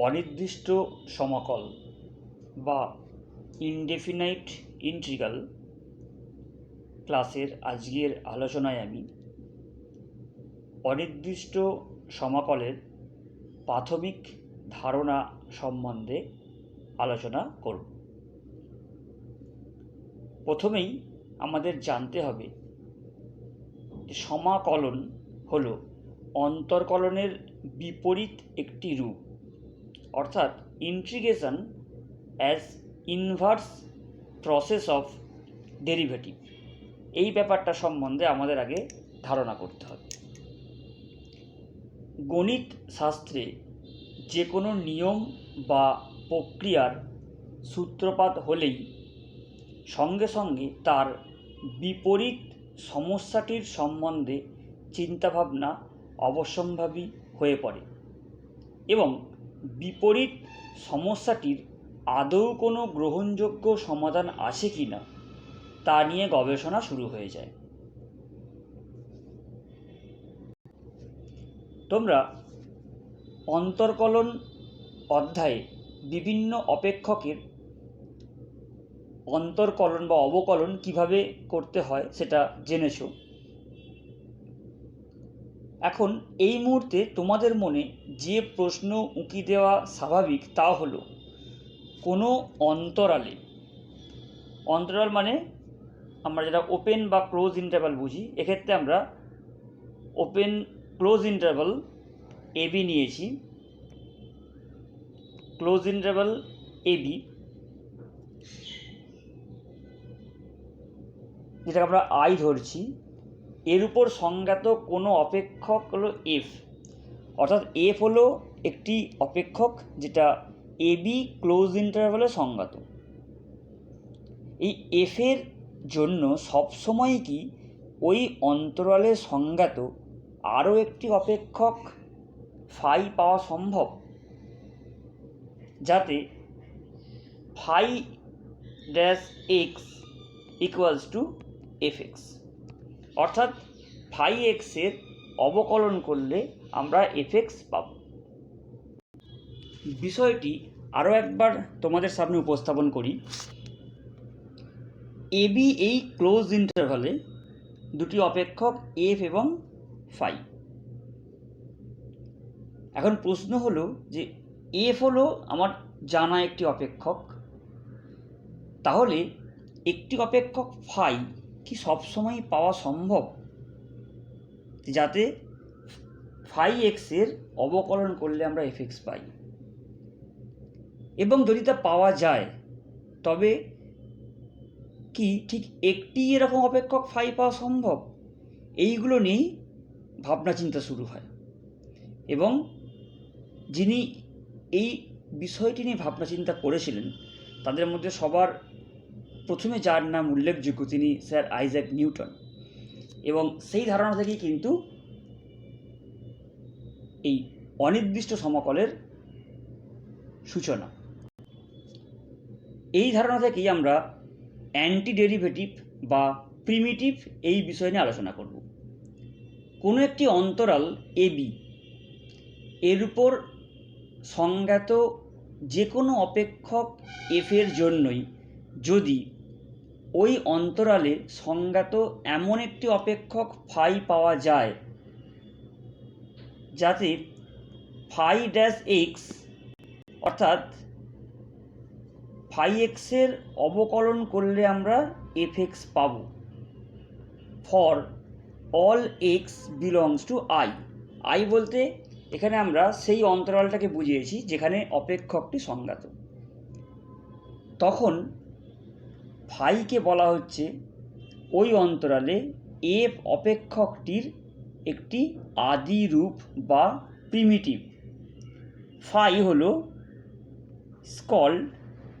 অনির্দিষ্ট সমাকল বা indefinite integral ক্লাসের আজকের আলোচনায় আমি অনির্দিষ্ট সমাকলের প্রাথমিক ধারণা সম্বন্ধে আলোচনা করব। প্রথমেই আমাদের জানতে হবে যে সমাকলন হলো অন্তর্কলনের বিপরীত একটি রূপ, অর্থাৎ integration as inverse process of derivative. এই ব্যাপারটা সম্বন্ধে আমাদের আগে ধারণা করতে হবে। গণিত শাস্ত্রে যে কোনো নিয়ম বা প্রক্রিয়ার সূত্রপাত হলেই সঙ্গে সঙ্গে তার বিপরীত সমস্যাটির সম্বন্ধে চিন্তাভাবনা অবশ্যম্ভাবী হয়ে পড়ে এবং বিপরীত সমস্যাটির আদৌ কোনো গ্রহণযোগ্য সমাধান আছে কি না তা নিয়ে গবেষণা শুরু হয়ে যায়। তোমরা অন্তর্কলন অধ্যায়ে বিভিন্ন অপেক্ষকের অন্তর্কলন বা অবকলন কিভাবে করতে হয় সেটা জেনেছো। এখন এই মুহূর্তে তোমাদের মনে যে প্রশ্ন উঁকি দেওয়া স্বাভাবিক তা হলো, কোনো অন্তরালে, অন্তরাল মানে আমরা যেটা ওপেন বা ক্লোজ ইন্টারভাল বুঝি, এক্ষেত্রে আমরা ওপেন ক্লোজ ইন্টারভাল এবি নিয়েছি, ক্লোজ ইন্টারভাল এবি, যেটাকে আমরা আই ধরছি, এর উপর সংজ্ঞাত কোনো অপেক্ষক হলো এফ, অর্থাৎ এফ হলো একটি অপেক্ষক যেটা এবি ক্লোজ ইন্টারভালে সংজ্ঞাত। এই এফের জন্য সবসময় কি ওই অন্তরালে সংজ্ঞাত আরও একটি অপেক্ষক ফাই পাওয়া সম্ভব, যাতে phi dash x equals to f x, অর্থাৎ ফাই এক্সের অবকলন করলে আমরা এফ এক্স পাব। বিষয়টি আরও একবার তোমাদের সামনে উপস্থাপন করি। এবি এই ক্লোজ ইন্টারভালে দুটি অপেক্ষক এফ এবং ফাই। এখন প্রশ্ন হলো যে এফ হলো আমার জানা একটি অপেক্ষক, তাহলে একটি অপেক্ষক ফাই কি সবসময় পাওয়া সম্ভব যাতে ফাই এক্সের অবকলন করলে আমরা এফ এক্স পাই? এবং যদি তা পাওয়া যায় তবে কি ঠিক একটি এরকম অপেক্ষক ফাই পাওয়া সম্ভব? এইগুলো নিয়েই ভাবনা চিন্তা শুরু হয় এবং যিনি এই বিষয়টি নিয়ে ভাবনা চিন্তা করেছিলেন তাদের মধ্যে সবার প্রথমে যার নাম উল্লেখযোগ্য তিনি স্যার আইজ্যাক নিউটন, এবং সেই ধারণা থেকেই কিন্তু এই অনির্দিষ্ট সমাকলের সূচনা। এই ধারণা থেকেই আমরা অ্যান্টি ডেরিভেটিভ বা প্রিমিটিভ এই বিষয় নিয়ে আলোচনা করব। কোনো একটি অন্তরাল এবি এর উপর সংজ্ঞাত যে কোনো অপেক্ষক এফের জন্যই যদি ওই অন্তরালে সংজ্ঞাত এমন একটি অপেক্ষক ফাই পাওয়া যায় যাতে ফাই ড্যাশ এক্স অর্থাৎ ফাই এক্সের অবকলন করলে আমরা এফ এক্স পাব for all x belongs to I. I বলতে এখানে আমরা সেই অন্তরালটাকে বুঝিয়েছি যেখানে অপেক্ষকটি সংজ্ঞাত। তখন ফাইকে বলা হচ্ছে ওই অন্তরালে এফ অপেক্ষকটির একটি আদি রূপ বা প্রিমিটিভ। ফাই হলো called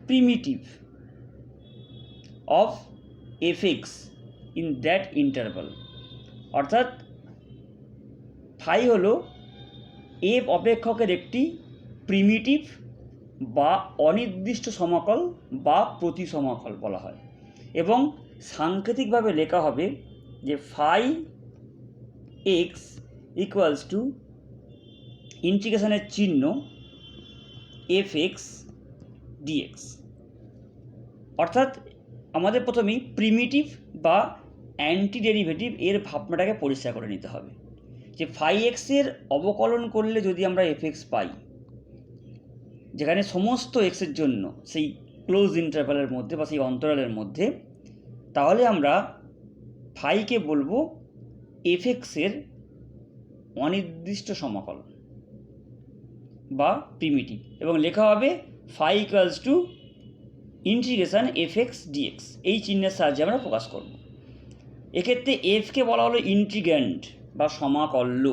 primitive of f x in that interval, অর্থাৎ ফাই হলো এফ অপেক্ষকের একটি প্রিমিটিভ বা অনির্দিষ্ট সমাকল বা প্রতিসমাকল বলা হয়, এবং সাংকেতিকভাবে লেখা হবে যে ফাই এক্স ইকুয়ালস টু ইন্টিগ্রেশনের চিহ্ন এফ এক্স ডিএক্স। অর্থাৎ আমাদের প্রথমেই প্রিমিটিভ বা অ্যান্টি ডেরিভেটিভ এর ভাবনাটাকে পরিষ্কার করে নিতে হবে, যে ফাই এক্সের অবকলন করলে যদি আমরা এফ এক্স পাই, যেখানে সমস্ত এক্সের জন্য সেই ক্লোজ ইন্টারভ্যালের মধ্যে বা সেই অন্তরালের মধ্যে, তাহলে আমরা ফাইকে বলবো এফ এক্সের অনির্দিষ্ট সমাকলন বা প্রিমিটিভ, এবং লেখা হবে phi equals to integration f x dx. এই চিহ্নের সাহায্যে আমরা প্রকাশ করব। এক্ষেত্রে এফকে বলা হলো ইন্টিগ্র্যান্ড বা সমাকল্য,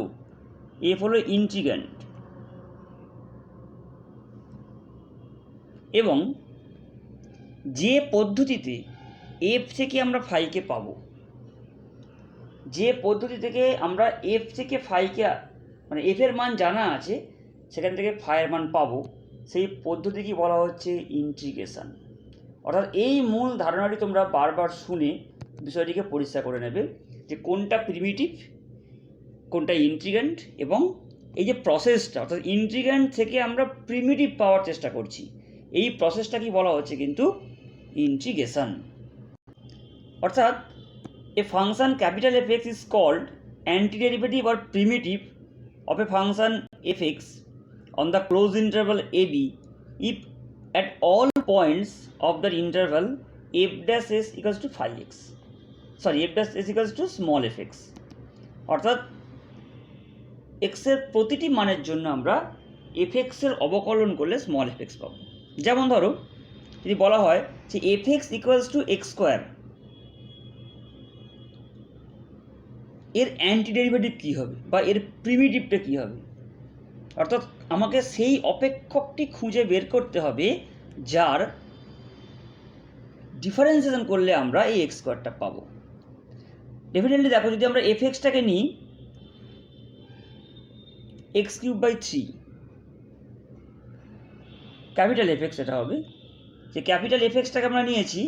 এফ হলো ইন্টিগ্র্যান্ড, এবং যে পদ্ধতিতে এফ থেকে আমরা ফাইকে পাবো, যে পদ্ধতি থেকে আমরা এফ থেকে ফাইকে মানে এফের মান জানা আছে সেখান থেকে ফাইয়ের মান পাবো, সেই পদ্ধতিকে বলা হচ্ছে ইন্টিগ্রেশন। অর্থাৎ এই মূল ধারণাটি তোমরা বারবার শুনে বিষয়টিকে পরিষ্কার করে নেবে, যে কোনটা প্রিমিটিভ কোনটা ইন্টিগ্র্যান্ড, এবং এই যে প্রসেসটা অর্থাৎ ইন্টিগ্র্যান্ড থেকে আমরা প্রিমিটিভ পাওয়ার চেষ্টা করছি, এই প্রসেসটা কি বলা হচ্ছে কিন্তু ইন্টিগ্রেশন। অর্থাৎ a function capital Fx is called antiderivative or primitive of a function fx on the closed interval ab if at all points of the interval f dash s equals to phi x, sorry f dash s equals to small fx। অর্থাৎ x এর প্রতিটি মানের জন্য আমরা fx এর অবকলন করলে small fx পাবো। যেমন ধরো যদি বলা হয় যে fx equals to x square, এর অ্যান্টি ডেরিভেটিভ কী হবে বা এর প্রিমিটিভটা কী হবে, অর্থাৎ আমাকে সেই অপেক্ষকটি খুঁজে বের করতে হবে যার ডিফারেন্সিয়েশন করলে আমরা এই এক্স স্কোয়ারটা পাবো। ডেফিনেটলি দেখো, যদি আমরা এফ এক্সটাকে নিই x cube by three, capital f x এটা হবে, যে ক্যাপিটাল এফ এক্সটাকে আমরা নিয়েছি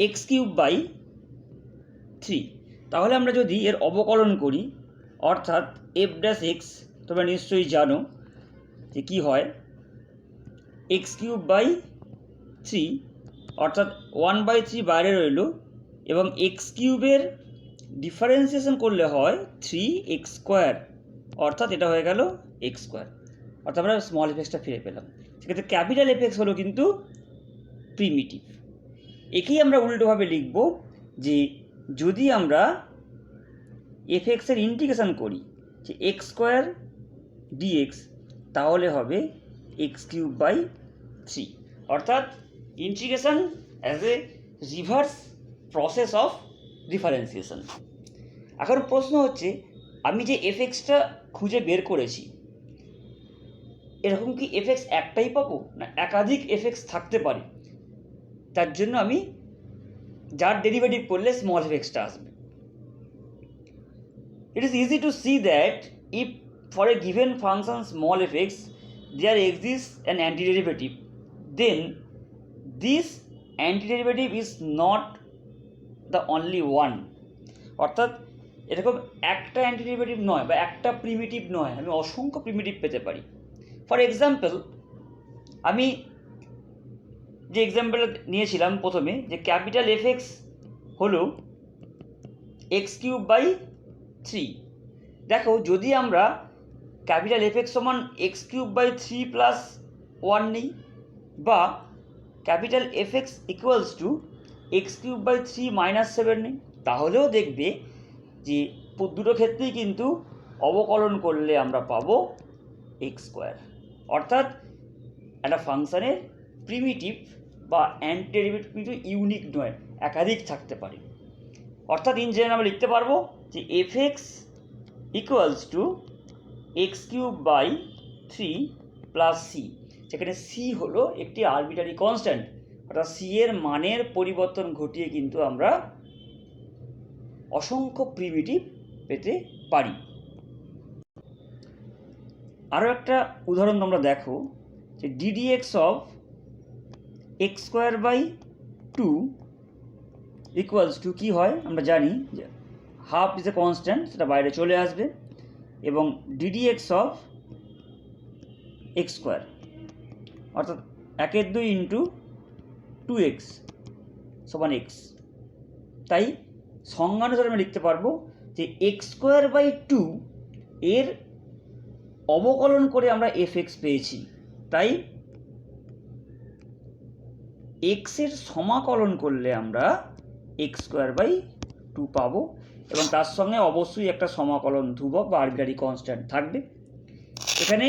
এক্স কিউব বাই থ্রি, তাহলে আমরা যদি এর অবকলন করি অর্থাৎ এফ ড্যাশ এক্স, তোমরা নিশ্চয়ই জানো যে কী হয়, এক্স কিউব বাই থ্রি অর্থাৎ 1/3 বাইরে রইল, এবং এক্স কিউবের ডিফারেন্সিয়েশন করলে হয় 3x স্কোয়ার, অর্থাৎ এটা হয়ে গেল এক্স স্কোয়ার। অর্থাৎ আমরা স্মল এফ এক্সটা ফিরে পেলাম। সেক্ষেত্রে ক্যাপিটাল এফ এক্স হলো কিন্তু প্রিমিটিভ। একেই আমরা উল্টোভাবে লিখব যে যদি আমরা এফ এক্সের ইন্টিগ্রেশন করি যে এক্স স্কোয়ার ডিএক্স, তাহলে হবে এক্স কিউব বাই থ্রি, অর্থাৎ integration as a reverse process of differentiation. এখন প্রশ্ন হচ্ছে, আমি যে এফ এক্সটা খুঁজে বের করেছি, এরকম কি এফ এক্স একটাই পাবো না একাধিক এফ এক্স থাকতে পারে? তার জন্য আমি যার ডেরিভেটিভ করলে স্মল এফ এক্সটা আসবে। It is easy to see that if for a given function small fx there exists an antiderivative, then this antiderivative is not the only one. অর্থাৎ এরকম একটা অ্যান্টিডেরিভেটিভ নয় বা একটা প্রিমিটিভ নয়, আমি অসংখ্য প্রিমিটিভ পেতে পারি। ফর এক্সাম্পল, আমি যে এক্সাম্পল নিয়েছিলাম প্রথমে, যে ক্যাপিটাল এফ এক্স হলো এক্স কিউব বাই থ্রি। দেখো, যদি আমরা ক্যাপিটাল এফ এক্স সমান x cube by three plus one নিই, বা capital f x equals to x cube by three minus seven নিই, তাহলেও দেখবে যে দুটো ক্ষেত্রেই কিন্তু অবকলন করলে আমরা পাবো এক্স স্কোয়ার। অর্থাৎ একটা ফাংশানের প্রিমিটিভ বা অ্যান্টিডেরিভেটিভ কিন্তু ইউনিক নয়, একাধিক থাকতে পারে। অর্থাৎ ইন জেনারেল আমরা লিখতে পারবো যে f x equals to x cube by three plus c, যেখানে সি হলো একটি আরবিটারি কনস্ট্যান্ট, অর্থাৎ সি এর মানের পরিবর্তন ঘটিয়ে কিন্তু আমরা অসংখ্য প্রিমিটিভ পেতে পারি। আরও একটা উদাহরণ তোমরা দেখো, যে d dx of x square by two equals to কী হয় আমরা জানি, যে হাফ ইজ এ কনস্ট্যান্ট, সেটা বাইরে চলে আসবে, এবং ডিডিএক্স অফ এক্স স্কোয়ার অর্থাৎ 1/2 ইন্টু 2x সমান x। তাই সংজ্ঞানুসারে আমরা লিখতে পারবো যে x²/2 এর অবকলন করে আমরা fx পেয়েছি। তাই x এর সমাকলন করলে আমরা x²/2 পাবো, এবং তার সঙ্গে অবশ্যই একটা সমাকলন ধ্রুবক বা আরবিট্রারি কনস্ট্যান্ট থাকবে। এখানে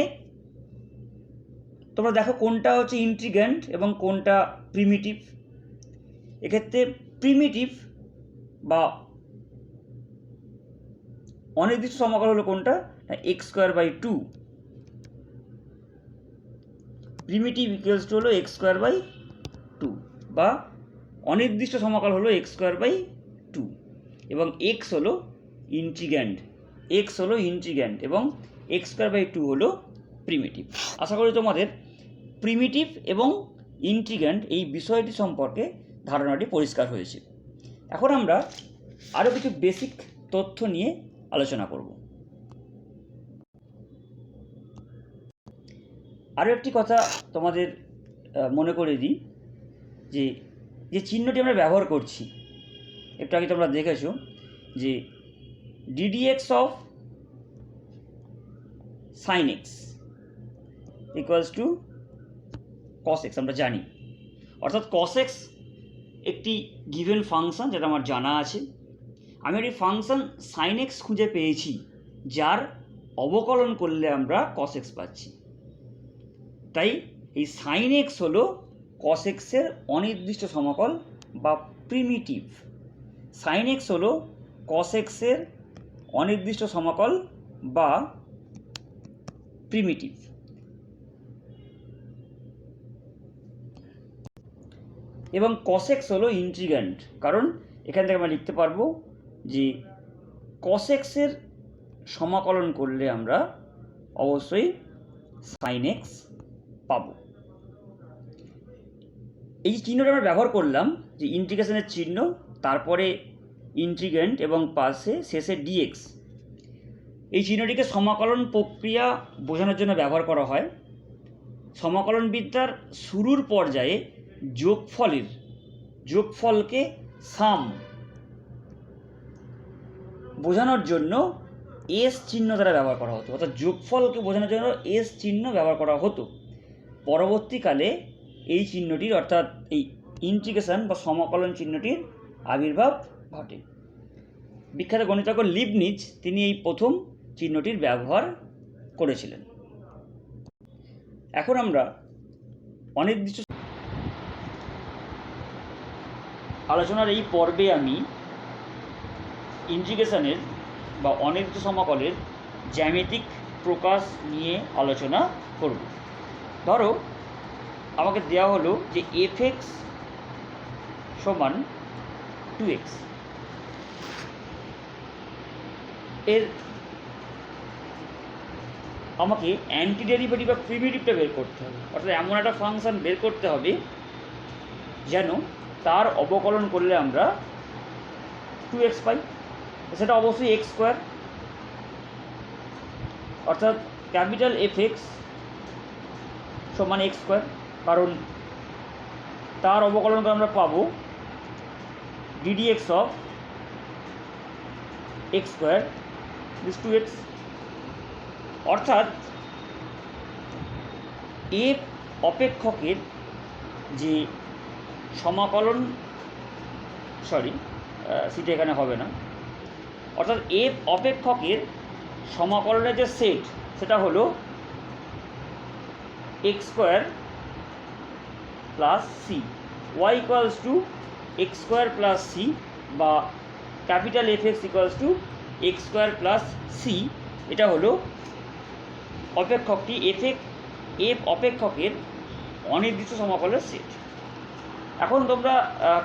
তোমরা দেখো কোনটা হচ্ছে ইন্টিগ্র্যান্ড এবং কোনটা প্রিমিটিভ। এক্ষেত্রে প্রিমিটিভ বা অনির্দিষ্ট সমাকলন হলো কোনটা, x²/2। প্রিমিটিভ ইকুয়ালস টু হলো x²/2 বা অনির্দিষ্ট সমাকলন হলো x²/2, এবং x হলো ইন্টিগ্র্যান্ড এবং x²/2 হলো প্রিমিটিভ। আশা করি তোমাদের প্রিমিটিভ এবং ইন্টিগ্র্যান্ড এই বিষয়টি সম্পর্কে ধারণাটি পরিষ্কার হয়েছে। এখন আমরা আরও কিছু বেসিক তথ্য নিয়ে আলোচনা করব। আরও একটি কথা তোমাদের মনে করে দিই, যে চিহ্নটি আমরা ব্যবহার করছি একটু আগে তোমরা দেখেছো যে ddx of sin x equals to cos x আমরা জানি। অর্থাৎ cos x একটি গিভেন ফাংশন, যেটা আমার জানা আছে। আমি একটি ফাংশন sin x খুঁজে পেয়েছি যার অবকলন করলে আমরা cos x পাচ্ছি। তাই এই sin x হলো cos x এর অনির্দিষ্ট সমাকল বা প্রিমিটিভ। sin x হলো cos x এর অনির্দিষ্ট সমাকল বা প্রিমিটিভ। এবং cos x হলো ইন্টিগ্র্যান্ড, কারণ এখান থেকে আমরা লিখতে পারবো যে cos x এর সমাকলন করলে আমরা অবশ্যই sin x পাবো। এই চিহ্নটা আমরা ব্যবহার করলাম, যে ইন্টিগ্রেশনের চিহ্ন, তারপরে ইন্টিগ্র্যান্ড এবং পাশে শেষে dx। এই চিহ্নটিকে সমাকলন প্রক্রিয়া বোঝানোর জন্য ব্যবহার করা হয়। সমাকলন বিদ্যার শুরুর পর্যায়ে যোগফলকে সাম বোঝানোর জন্য এস চিহ্ন দ্বারা ব্যবহার করা হতো, অর্থাৎ যোগফলকে বোঝানোর জন্য এস চিহ্ন ব্যবহার করা হতো। পরবর্তীকালে এই চিহ্নটির, অর্থাৎ এই ইন্টিগ্রেশন বা সমাকলন চিহ্নটির আবির্ভাব ঘটে। বিখ্যাত গণিতজ্ঞ লিবনিজ তিনি এই প্রথম চিহ্নটির ব্যবহার করেছিলেন। এখন আমরা অনির্দিষ্ট আলোচনার এই পর্বে আমি ইন্টিগ্রেশনের বা অনির্দিষ্ট সমাকলের জ্যামিতিক প্রকাশ নিয়ে আলোচনা করব। ধরো আমাকে দেওয়া হলো যে fx সমান 2x, এর আমাকে অ্যান্টি ডেরিভেটিভ বা প্রিমিটিভটা বের করতে হবে। অর্থাৎ এমন একটা ফাংশন বের করতে হবে যেন তার অবকলন করলে আমরা 2x পাই, সেটা অবশ্যই x²। অর্থাৎ ক্যাপিটাল fx সমান x², কারণ তার অবকলন করে আমরা পাবো ddx of x² is 2x। অর্থাৎ f অপেক্ষকের যে সমাকলন, সেটা এখানে হবে না, অর্থাৎ f অপেক্ষকের সমাকলনের যে সেট সেটা হলো x² plus C, y equals to x² plus C, বা capital fx equals to x² plus C. এটা হলো অপেক্ষকটি f অপেক্ষকের অনির্দিষ্ট সমাকলের সেট। এখন তোমরা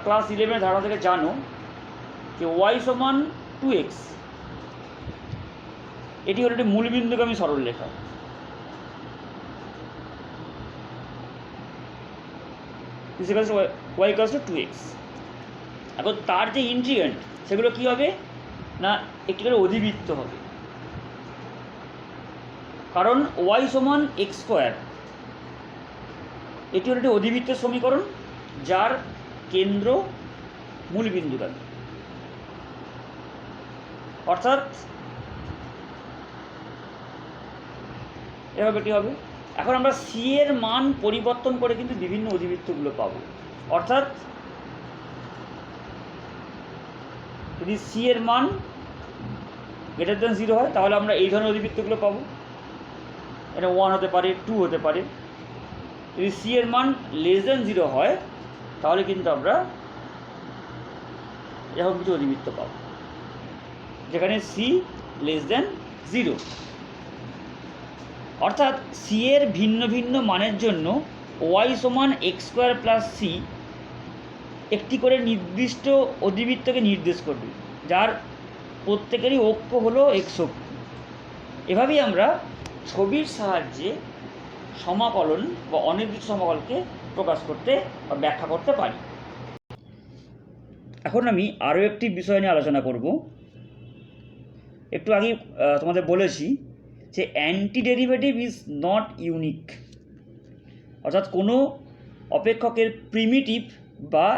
ক্লাস 11 ধারণা থেকে জানো যে y সমান 2x, এটি হলো একটি মূলবিন্দুগামী সরলরেখা। y equals two 2x। এখন তার যে ইন্টিগ্র্যান্ড সেগুলো কী হবে না, একটি করে অধিবৃত্ত হবে, কারণ y সমান x², এটি হলো একটি অধিবৃত্তের সমীকরণ যার কেন্দ্র মূলবিন্দু দ্বারা, অর্থাৎ এভাবে এটি হবে। এখন আমরা সি এর মান পরিবর্তন করে কিন্তু বিভিন্ন অধিবৃত্তগুলো পাবো, অর্থাৎ যদি সি এর মান গ্রেটার দেন 0 হয় তাহলে আমরা এই ধরনের অধিবৃত্তগুলো পাবো। এটা 1 হতে পারে, 2 হতে পারে। যদি সি এর মান লেস দেন 0 হয় তাহলে কিন্তু আমরা এরকম কিছু অধিবৃত্ত পাবো, যেখানে সি লেস দেন 0। অর্থাৎ সি এর ভিন্ন ভিন্ন মানের জন্য ওয়াই সমান এক্স স্কোয়ার প্লাস সি একটি করে নির্দিষ্ট অধিবৃত্তকে নির্দেশ করবে, যার প্রত্যেকেরই অক্ষ হলো এক্স অক্ষ। এভাবেই আমরা ছবির সাহায্যে সমাকলন বা অনির্দিষ্ট সমাকলনকে প্রকাশ করতে বা ব্যাখ্যা করতে পারি। এখন আমি আরও একটি বিষয় নিয়ে আলোচনা করব। একটু আগে তোমাদের বলেছি যে anti derivative is not unique, অর্থাৎ কোনো অপেক্ষকের প্রিমিটিভ বা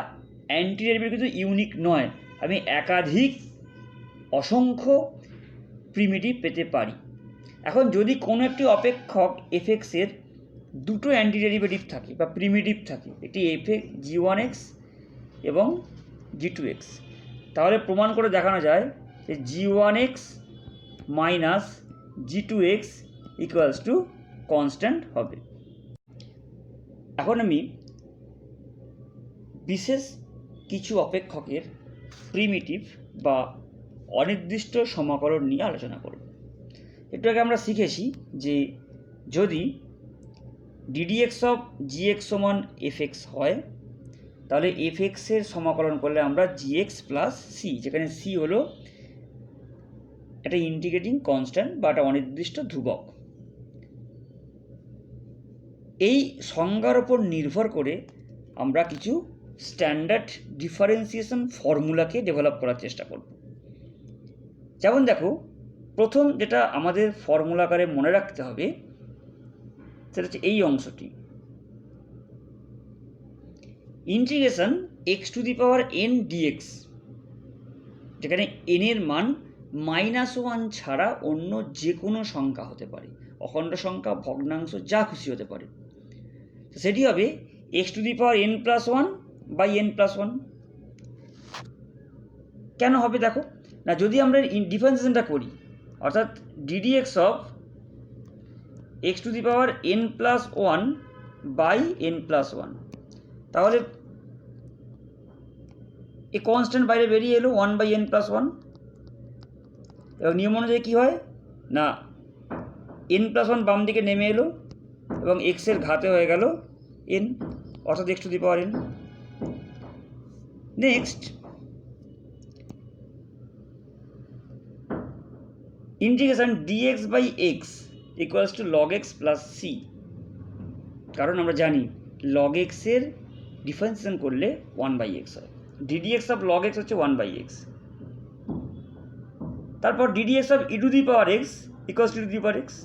অ্যান্টি ডেরিভেটিভ কিন্তু ইউনিক নয়। আমি একাধিক অসংখ্য প্রিমিটিভ পেতে পারি। এখন যদি কোনো একটি অপেক্ষক এফএক্সের দুটো অ্যান্টি ডেরিভেটিভ থাকে বা প্রিমিটিভ থাকে, একটি এফএক্স g1x এবং g2x, তাহলে প্রমাণ করে দেখানো যায় যে g1x minus g2x equals to constant হবে। এখন আমি বিশেষ কিছু অপেক্ষকের প্রিমিটিভ বা অনির্দিষ্ট সমাকলন নিয়ে আলোচনা করব। একটু আগে আমরা শিখেছি যে যদি ডিডিএক্স অফ জিএক্স সমান এফএক্স হয় তাহলে এফএক্সের সমাকলন করলে আমরা জিএক্স প্লাস সি, যেখানে সি হলো একটা ইন্টিগ্রেটিং কনস্ট্যান্ট বা একটা অনির্দিষ্ট ধ্রুবক, এই সংজ্ঞার ওপর নির্ভর করে আমরা কিছু স্ট্যান্ডার্ড ডিফারেন্সিয়েশন ফর্মুলাকে ডেভেলপ করার চেষ্টা করব। যেমন দেখো, প্রথম যেটা আমাদের ফর্মুলাকারে মনে রাখতে হবে সেটা হচ্ছে এই অংশটি, integration x to the power n dx, যেখানে এন এর মান -1 ছাড়া অন্য যে কোনো সংখ্যা হতে পারে, অখণ্ড সংখ্যা, ভগ্নাংশ, যা খুশি হতে পারে। সেটি হবে x to the power n plus 1 by n plus 1। কেন হবে দেখো না, যদি আমরা ডিফারেন্সিয়েশনটা করি, অর্থাৎ d dx of x to the power n plus 1 by n plus 1, তাহলে এই কনস্ট্যান্ট বাইরে বেরিয়ে এলো 1 বাই এন প্লাস 1, এবং নিয়ম অনুযায়ী কী হয় না, এন প্লাস 1 বাম দিকে নেমে এলো এবং এক্সের ঘাতে হয়ে গেল এন, অর্থাৎ x to the power n. Next, integration dx by x equals to log x plus C, কারণ আমরা জানি লগ এক্সের ডিফারেন্সিয়েশন করলে 1 বাই এক্স হয়। ডিডিএক্স অফ লগ এক্স হচ্ছে 1 বাই এক্স। তারপর d dx of e to the power x equals to e to the power x,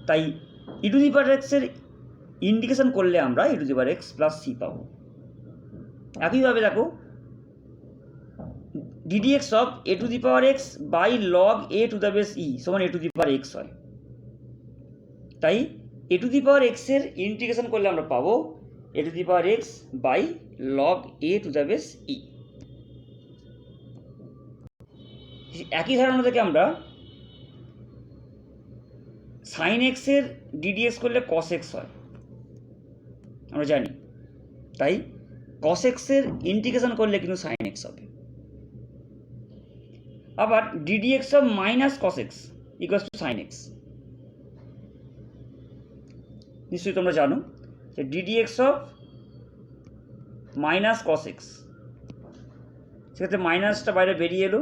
তাই ই টু দি পাওয়ার এক্সের ইন্টিগ্রেশন করলে আমরা e to the power x plus C পাবো। একইভাবে দেখো, d dx of a to the power x by log a to the base e সমান a to the power x হয়, তাই এ to the power এক্সের ইন্টিগ্রেশন করলে আমরা পাবো a to the power x by log a to the base e. একই ধারণা থেকে আমরা সাইন এক্সের ডিডিএক্স করলে কস এক্স হয়, আমরা জানি, তাই কস এক্সের ইন্টিগ্রেশন করলে কিন্তু সাইন এক্স হবে। আবার d dx of minus cos x equals to sine x, নিশ্চয়ই তোমরা জানো যে d dx of minus cos x, সেক্ষেত্রে মাইনাসটা বাইরে বেরিয়ে এলো,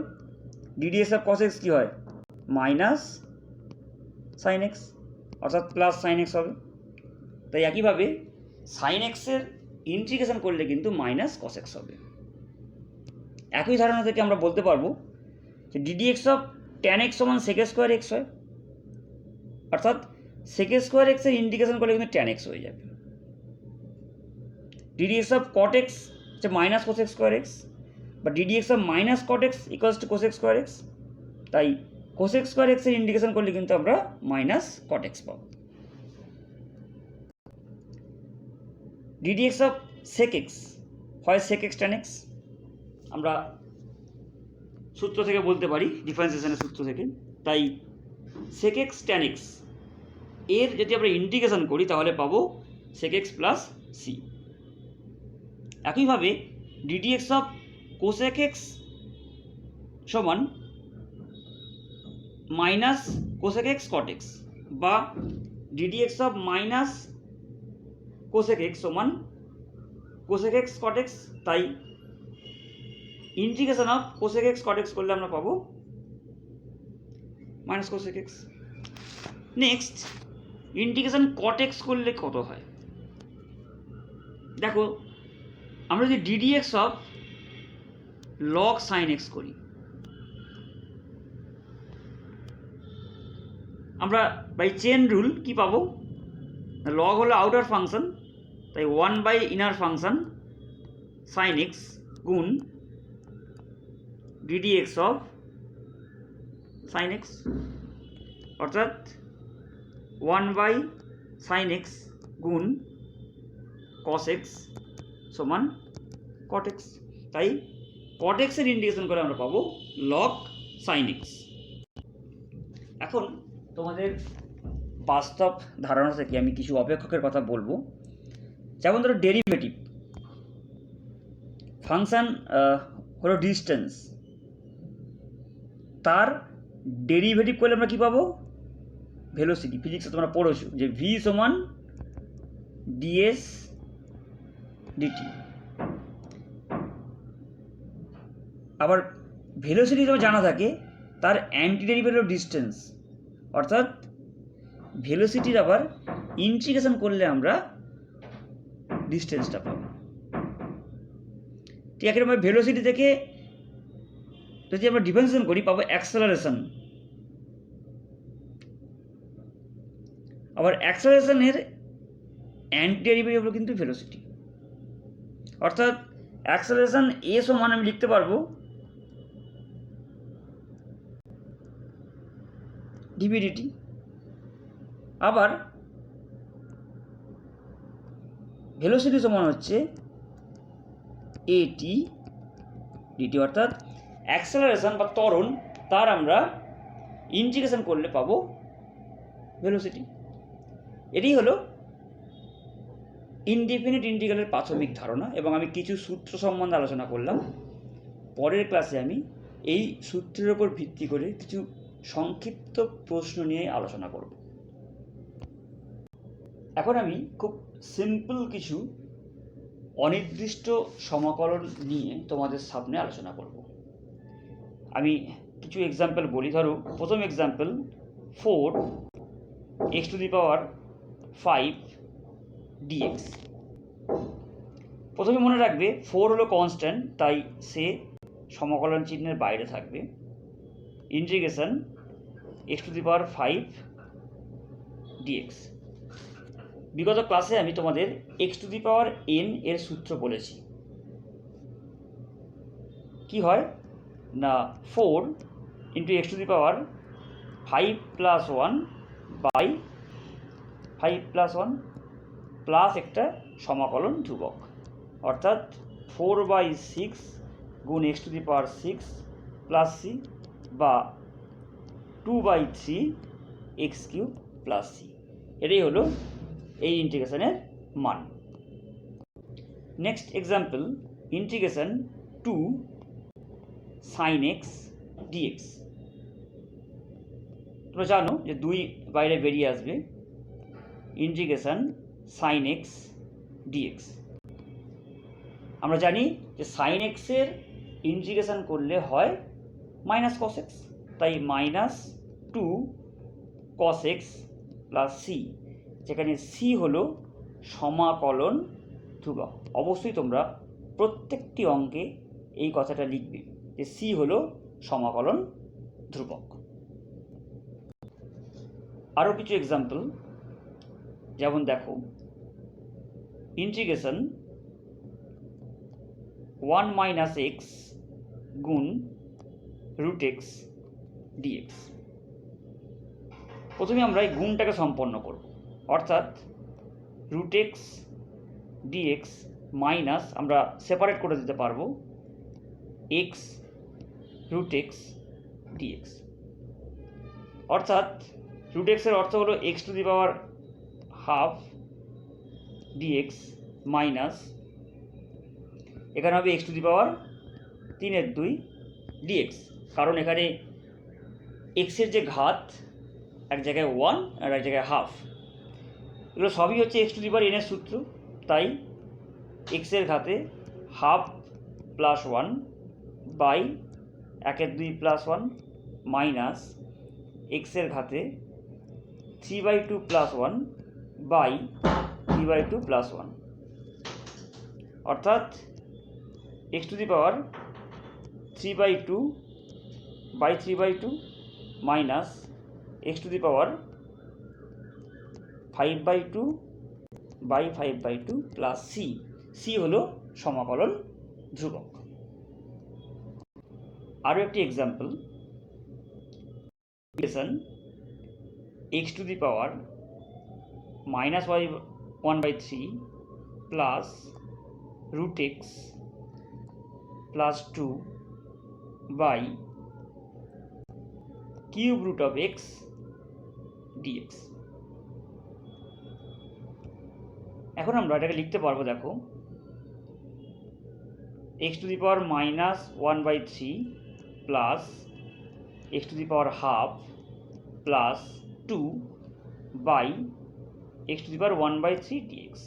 ডিডিএক্স অফ কস এক্স কী হয়, মাইনাস সাইন এক্স, অর্থাৎ প্লাস সাইন এক্স হবে। তাই একইভাবে সাইন এক্সের ইন্টিগ্রেশন করলে কিন্তু মাইনাস কস এক্স হবে। একই ধারণা থেকে আমরা বলতে পারবো যে ডিডিএক্স অফ ট্যান এক্স সমান সেক স্কোয়ার এক্স হয়, অর্থাৎ sec স্কোয়ার এক্সের ইন্টিগ্রেশন করলে কিন্তু tan x হয়ে যাবে। ddx অফ cot x হচ্ছে minus cos x square x, বা ddx of minus cot x equals to cos x square x. তাই cos x স্কোয়ার এক্সের ইন্টিগ্রেশন করলে কিন্তু আমরা মাইনাস cot x পাবো। ddx অফ sec x হয় sec x tan x, আমরা সূত্র থেকে বলতে পারি, ডিফারেন্সিয়েশনের সূত্র থেকে। তাই sec x tan x এর যদি আমরা ইন্টিগ্রেশন করি তাহলে পাবো sec x প্লাস c। একইভাবে ddx অফ cosec x সমান minus cosec x cot x, বা ddx of minus cosec x সমান cosec x cot x। তাই integration of cosec x cot x করলে আমরা পাবো minus cosec x। Next integration cot x করলে কত হয় দেখো, আমরা যদি ddx of log sin x করি, আমরা বাই চেন রুল কি পাবো, লগ হলো আউটার ফাংশন, তাই 1 by inner function sin x গুণ ddx অফ sin x, অর্থাৎ 1 বাই sin x গুণ cos x সমান cot x। তাই cot x এর ইন্টিগ্রেশন করে আমরা পাবো log sin x। এখন তোমাদের বাস্তব ধারণা থেকে আমি কিছু অপেক্ষকের কথা বলবো। যেমন ধরো ডেরিভেটিভ, ফাংশন হলো ডিস্টেন্স, তার ডেরিভেটিভ করলে আমরা কী পাবো, ভেলোসিটি। ফিজিক্সে তোমরা পড়েছো যে ভি সমান ডিএস ডিটি। আবার ভেলোসিটি যখন জানা থাকে তার অ্যান্টি ডেরিভেটিভ হলো ডিস্টেন্স, অর্থাৎ ভেলোসিটির আবার ইন্টিগ্রেশন করলে আমরা ডিস্টেন্সটা পাবো। ঠিক একইরকম ভেলোসিটি থেকে যদি আমরা ডিফারেন্সিয়েশন করি পাবো অ্যাক্সেলারেশন। আবার অ্যাক্সেলারেশনের অ্যান্টি ডেরিভেটিভ হলো কিন্তু ভেলোসিটি, অর্থাৎ অ্যাক্সেলারেশন এ সমান আমি লিখতে পারবো ডিভিডিটি। আবার ভেলোসিটি সমান হচ্ছে এটি ডিটি, অর্থাৎ অ্যাক্সেলারেশন বা ত্বরণ তার আমরা ইন্টিগ্রেশন করলে পাবো ভেলোসিটি। এটাই হলো ইনডিফিনিট ইন্টিগ্রালের প্রাথমিক ধারণা, এবং আমি কিছু সূত্র সম্বন্ধে আলোচনা করলাম। পরের ক্লাসে আমি এই সূত্রের ওপর ভিত্তি করে কিছু সংক্ষিপ্ত প্রশ্ন নিয়ে আলোচনা করব। এখন আমি খুব সিম্পল কিছু অনির্দিষ্ট সমাকলন নিয়ে তোমাদের সামনে আলোচনা করব। আমি কিছু এক্সাম্পল বলি। ধরো প্রথম এক্সাম্পল 4x⁵ dx। প্রথমে মনে রাখবে 4 হলো কনস্ট্যান্ট, তাই সে সমাকলন চিহ্নের বাইরে থাকবে। Integration x⁵ dx। বিগত ক্লাসে আমি তোমাদের x⁴n এর সূত্র বলেছি। কি হয় না 4 × x⁵ 5 + 1 বাই 5 + 1 প্লাস একটা সমাকলন ধ্রুবক, অর্থাৎ 4/6 গুণ x⁵ প্লাস c, বা 2/3 x³ প্লাস c। এটাই হলো এই ইন্টিগ্রেশনের মান। Next example integration 2 sin x dx। তোমরা জানো যে 2 বাইরে বেরিয়ে আসবে। Integration sin x dx। আমরা জানি যে sin x এর ইন্টিগ্রেশন করলে হয় মাইনাস cos x, তাই -2 cos x প্লাস c, যেখানে c হলো সমাকলন ধ্রুবক। অবশ্যই তোমরা প্রত্যেকটি অঙ্কে এই কথাটা লিখবে যে c হলো সমাকলন ধ্রুবক। আরও কিছু এক্সাম্পল যেমন দেখো, ইন্টিগ্রেশন 1 - x গুণ রুট এক্স ডিএক্স। প্রথমে আমরা এই গুণটাকে সম্পন্ন করব, অর্থাৎ রুট এক্স ডিএক্স মাইনাস, আমরা সেপারেট করে দিতে পারবো, এক্স রুট এক্স ডিএক্স। অর্থাৎ রুট এক্সের অর্থ হলো x to the power half dx minus, এখানে হবে x to the power 3/2 dx, কারণ এখানে এক্সের যে ঘাত এক জায়গায় 1 আর এক জায়গায় হাফ, এগুলো সবই হচ্ছে এক্স টু দি পাওয়ার এনের সূত্র। তাই এক্সের ঘাতে half plus 1 by 1/2 plus 1 minus এক্সের ঘাতে 3/2 প্লাস 1 বাই 3/2 প্লাস 1, অর্থাৎ x to the power 3/2 by 3/2 minus x to the power 5/2 by 5/2 plus c. C হলো সমাকলন ধ্রুবক। আরও একটি example, x to the power -1/3 plus root x plus 2 by cube root of x dx. এখন আমরা এটাকে লিখতে পারবো, দেখো, x to the power -1/3 plus x to the power half plus 2 by x to the power 1/3 dx.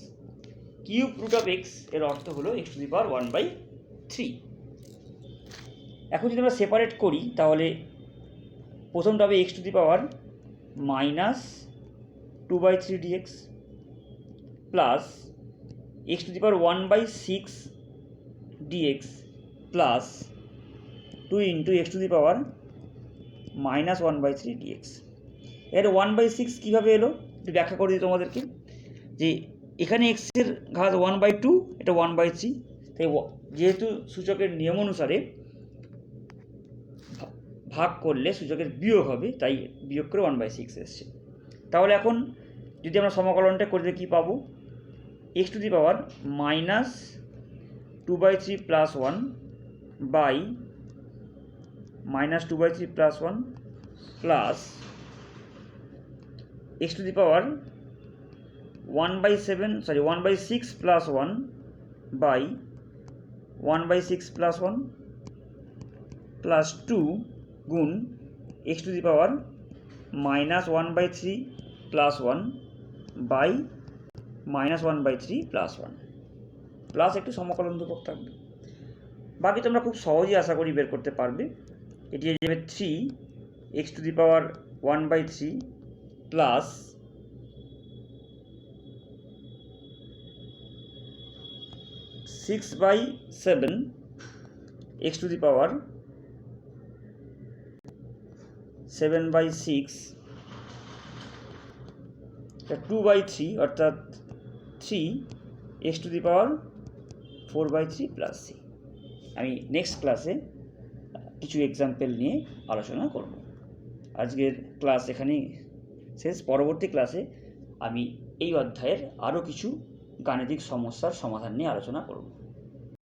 Cube root of x এর অর্থ হলো x to the power 1/3। এখন যদি আমরা সেপারেট করি তাহলে প্রথমটা হবে x to the power -2/3 dx plus x to the power 1/6 dx plus 2 into x to the power -1/3 dx. এর 1/6 কীভাবে এলো একটু ব্যাখ্যা করে দিই তোমাদেরকে, যে এখানে এক্সের ঘাত 1/2, এটা 1/3, তাই যেহেতু সূচকের নিয়ম অনুসারে ভাগ করলে সূচকের বিয়োগ হবে, তাই বিয়োগ করে 1/6 এসছে। তাহলে এখন যদি আমরা সমাকলনটা করে দিই, কী পাবো, x to the power -2/3 plus 1 by -2/3 plus 1 plus x to the power 1/6 plus 1 by 1/6 plus 1 plus 2 গুণ x to the power -1/3 plus 1 by -1/3 plus 1 plus একটু সমকলন ধ্রুবক থাকবে। বাকি তোমরা খুব সহজেই আশা করি বের করতে পারবে। এটি হয়ে যাবে 3 x to the power 1/3 plus 6/7 x to the power 7/6, 2/3 অর্থাৎ 3 x to the power 4/3 plus C. আমি নেক্সট ক্লাসে কিছু এক্সাম্পল নিয়ে আলোচনা করব। আজকের ক্লাস এখানেই শেষ। পরবর্তী ক্লাসে আমি এই অধ্যায়ের আরও কিছু গাণিতিক সমস্যার সমাধান নিয়ে আলোচনা করব।